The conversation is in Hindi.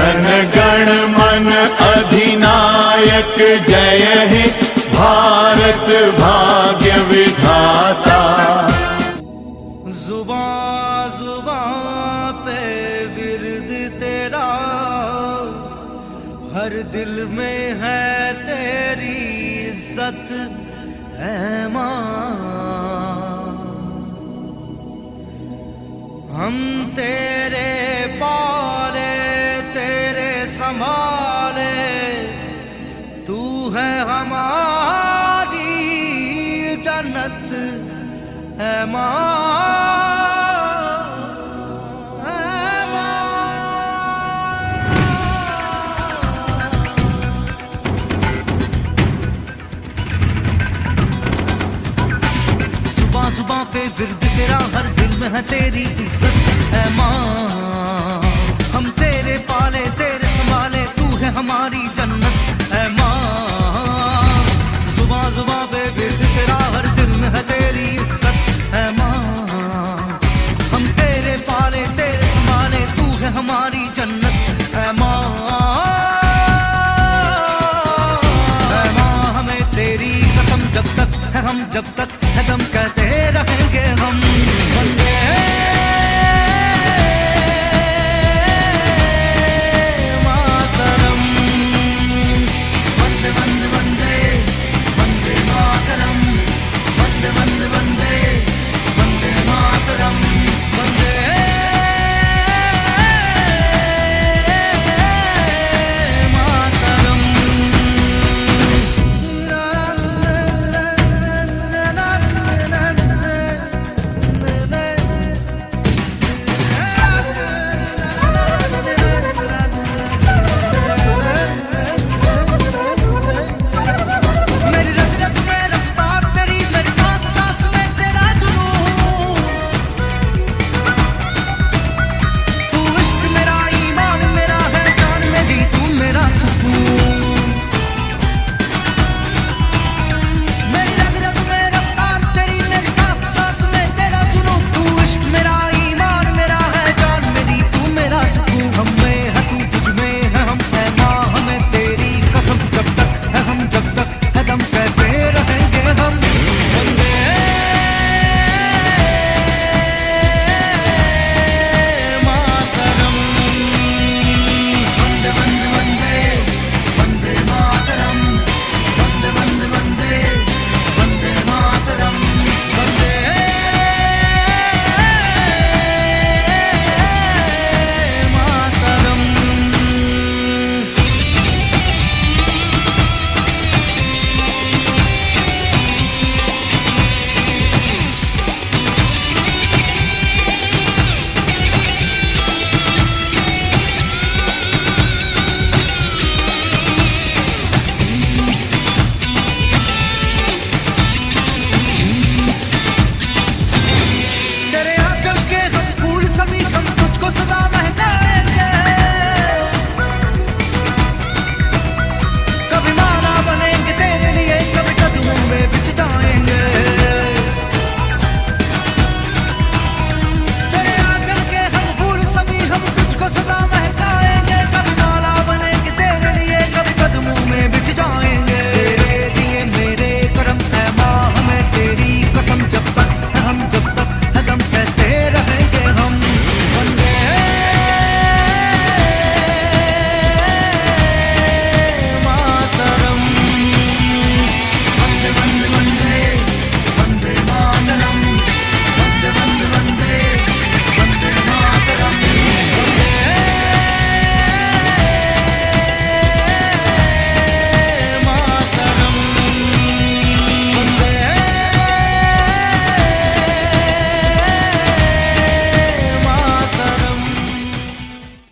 जन गण मन अधिनायक जय हे भारत भाग्य विधाता। जुबां जुबां पे विर्द तेरा, हर दिल में है तेरी इज्जत ऐ मां। हम तेरे पाले तेरे संभाले, तू है हमारी जन्नत ऐ मां। जुबां पे विर्द तेरा, हर दिल में है तेरी इज्जत ऐ मां। हम तेरे पाले तेरे संभाले, तू है हमारी जन्नत ऐ मां। जुबां जुबां पे विर्द तेरा, हर दिल में है तेरी इज्जत ऐ मां। हम तेरे पाले तेरे संभाले, तू है हमारी जन्नत ऐ मां। ऐ मां हमें तेरी कसम, जब तक है हम जब तक है दम कहते रहेंगे हम।